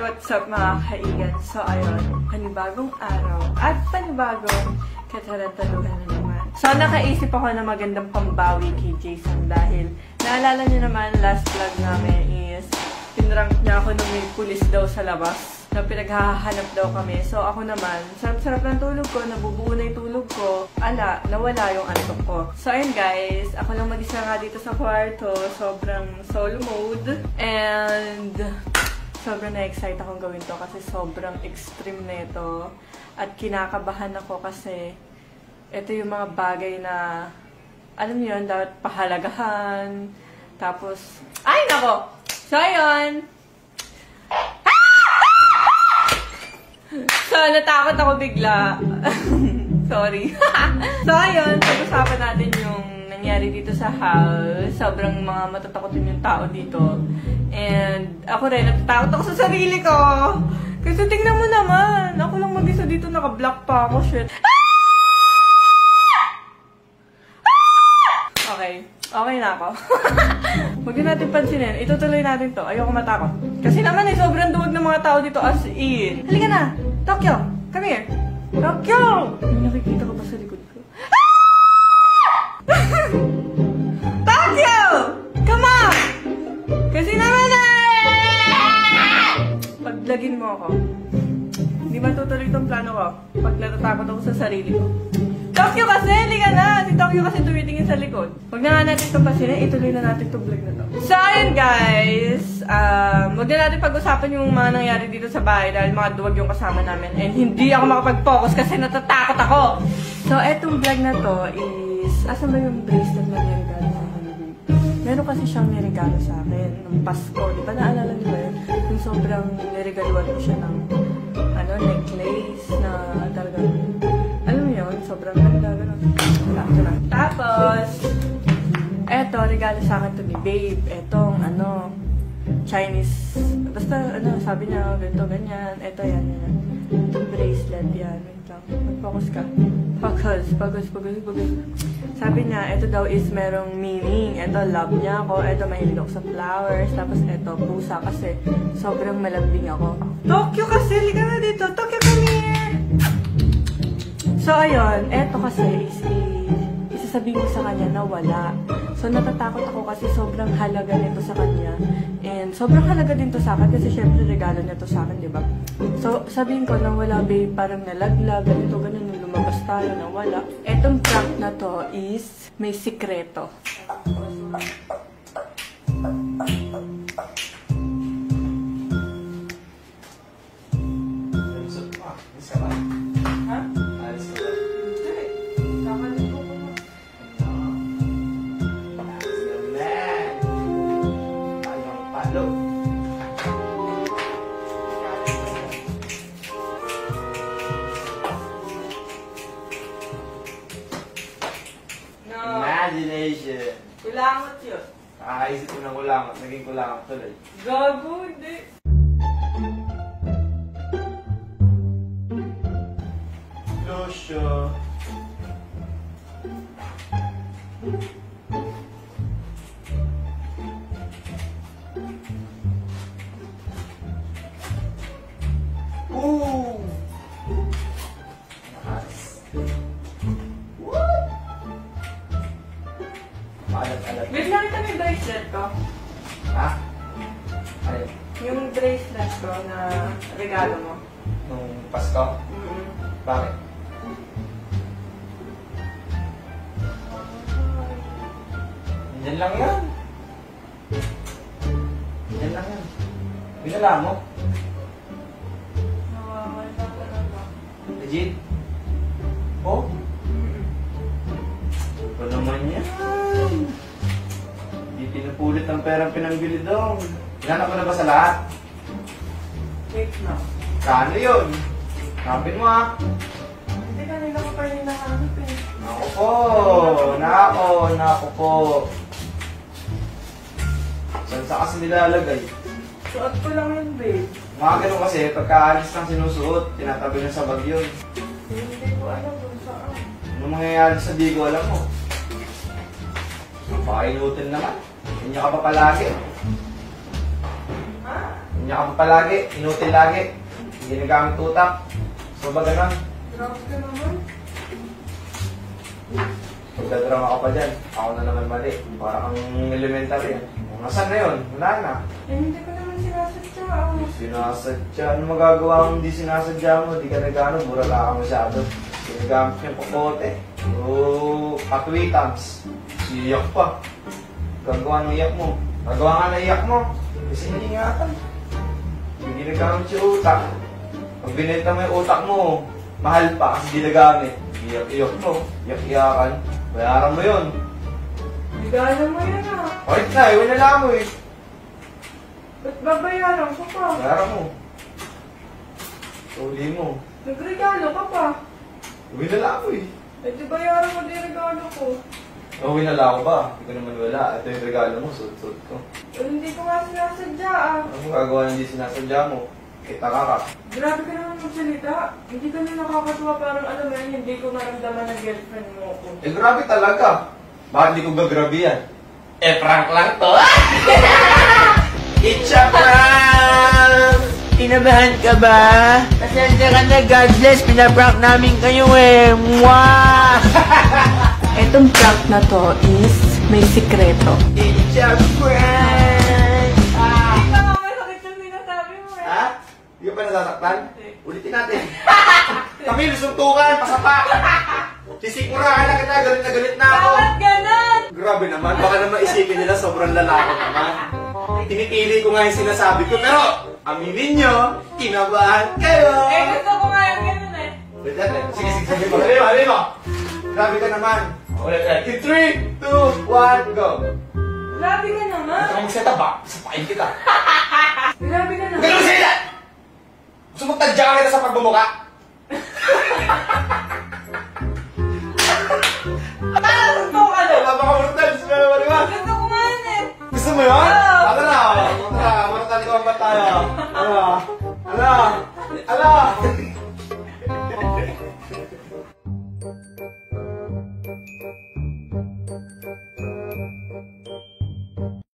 what's up mga kaigan? So ayun, panibagong araw at panibagong katarantaluhan na naman. So nakaisip ako na magandang pambawi kay Jason dahil naalala niyo naman last vlog namin is pinrank niya ako nung may pulis daw sa labas na pinaghahanap daw kami. So ako naman, sarap-sarap ng tulog ko, nabubuo na yung tulog ko. Nawala yung antok ko. So ayun guys, ako lang mag-isa nga dito sa kwarto. Sobrang solo mode. And sobrang na-excite akong gawin to kasi sobrang extreme na ito. At kinakabahan ako kasi ito yung mga bagay na, alam niyo yun, dapat pahalagahan. Tapos, ay nako! So ayun! So, natakot ako bigla. Sorry. So, ayun, pag-usapan natin yung nangyari dito sa house. Sobrang mga matatakotin yung tao dito. And ako rin, natatakot ako sa sarili ko. Kasi tingnan mo naman, ako lang mag-isa dito, naka-block pa ako, shit. Okay na ako. Huwag din natin pansinin. Itutuloy natin to. Ayoko matakot. Kasi naman sobrang duwag ng mga tao dito as in. Halika na! Tokyo! Come here! Tokyo! May nakikita ko ba sa likod ko? Tokyo! Come on! Kasi naman paglagin mo ako. Hindi matutuloy itong plano ko. Pag natatakot ako sa sarili ko. Tokyo kasi! Halika na! Si Tokyo kasi tumitingin sa likod. Huwag na nga natin itong pasinin. Ituloy na natin itong vlog na to. So, ayun guys. Huwag na natin pag-usapan yung mga nangyari dito sa bahay dahil mga duwag yung kasama namin. And hindi ako makapag-focus kasi natatakot ako. So, etong vlog na to is... Asan ba yung bracelet na niregalo sa akin? Meron kasi siyang niregalo sa akin nung Pasko. Di ba naalala niyo ba yun? Yung sobrang niregaluan ko siya ng necklace na talagang... Alam mo yun? Sobrang ganda. Tapos, eto, regalo sa akin to ni Babe. Etong, Chinese, basta, sabi niya, ganito, ganyan. Eto, yan. Itong bracelet, yan. Wait lang. Mag-focus ka. Focus. Sabi niya, eto daw is merong meaning. Eto, love niya ako. Eto, mahilig ako sa flowers. Tapos, eto, pusa kasi sobrang malambing ako. Tokyo kasi, liga na dito. Tokyo, come here! So, ayun, eto kasi is isasabihin ko sa kanya na wala. So, natatakot ako kasi sobrang halaga nito sa kanya. And sobrang halaga din to sa akin kasi syempre regalo niya to sa akin, di ba? So, sabihin ko na wala, babe, parang nalaglag, ganito, ganun, lumabas tayo na wala. Etong prank na to is may sikreto. Imagination. Kulangot yun. Nakaisip ko ng kulangot. Naging kulangot tuloy. Gago, hindi. Lucio. Ooh! Wait lang, ito yung bracelet ko. Ha? Ay, Yung bracelet ko na regalo mo. nung Pasko? Bakit? Yan lang yan. Yan lang yan. Binala mo? Nawawala talaga. Legit? Oh? Ito naman yan. Hindi pinupulit ang perang pinangbili doon. Hinanap ko na ba sa lahat? Wait na. Kano yun? Kapin mo ah. Hindi kanina ko pa rin nakahanap eh. Nako po. Nako po. Saan sa kasi nilalagay? Suot ko lang yun, babe. Mga ganun kasi, pagkaalis ng sinusuot, tinatabi na sa bag yun. Hindi ko alam kung saan. Ano mangyayari sa di ko alam mo? Napakainutin naman. Ganyan ka pa palagi. Ha? Niya ka pa palagi, inutil lagi. Hindi nagamit utak. So ba ganun? Grabe ka naman. Magdadrama ka pa dyan. Ako na naman mali. Para kang elementary. Nasaan na yun? Wala na. Eh, hindi ko naman sinasadya. Sinasadya. Ano magagawa kung hindi sinasadya mo? Di ka nagano, mura ka masyado. Sinagamit niya pakote. Oo, patwitams. Iyak pa. Gagawa ng iyak mo. Gagawa nga ng iyak mo. Kasi iningatan. Hindi nagamit yung utak. Pag binenta mo yung utak mo, mahal pa kasi hindi nagamit. Iyak-iyak mo. Iyak-iyakan. Bayaran mo yun. Bigala mo yan ah. Wait na, iwan na lang mo eh. Ba't babayaran ko pa? Bayaran mo. Uli mo. Nagregalo ka pa. Uwi na lang mo eh. Eh, di bayaran mo din regalo ko. Uwi na lang ako ba? Hindi ko naman wala. Ito yung regalo mo, suot-suot ko. Eh, hindi ko nga sinasadya ah. Ano gagawa na hindi sinasadya mo? Kita ka. Grabe ka naman magsalita. Hindi ka na nakakatuwa, parang alam mo yun, hindi ko naramdaman na girlfriend mo ako. Eh grabe talaga. Bakit di ko gagrabe yan? Eh prank lang to. It's a prank! Kinabahan ka ba? Pasensya ka na, God bless, pinaprank namin kayo eh. Mwah! Etong prank na to is may sikreto. It's a prank! Hindi ka nga masakit yung sinasabi mo eh. Ha? Di ka pa nasasaktan? Ulitin natin. Kami, lusuntukan, pasapa. Sisikmurahan na kita, galit na galit na ako. Bakit ganun? Grabe naman, baka naman isipin nila sobrang lalaki naman. Tinipili ko nga yung sinasabi ko, pero aminin nyo, kinabahan kayo. Eh, gusto ko nga yung ganun eh. Wait natin. Sige, sige, sige. Halima, halima. Grabe ka naman. Ulit, ulit. In 3, 2, 1, go. Grabe ka naman. Ito kang set up ba? Sapain kita. Grabe ka naman. Ganun sila! Gusto mo tadya ka kita sa pagbumuka? Gusto ko ka na. Napaka-mortal. Gusto mo naman, di ba? Gusto ko nga yun eh. Gusto mo yun? Oo. Ano na? Mortal ikaw ang tayo. Ano? Ano? Ano?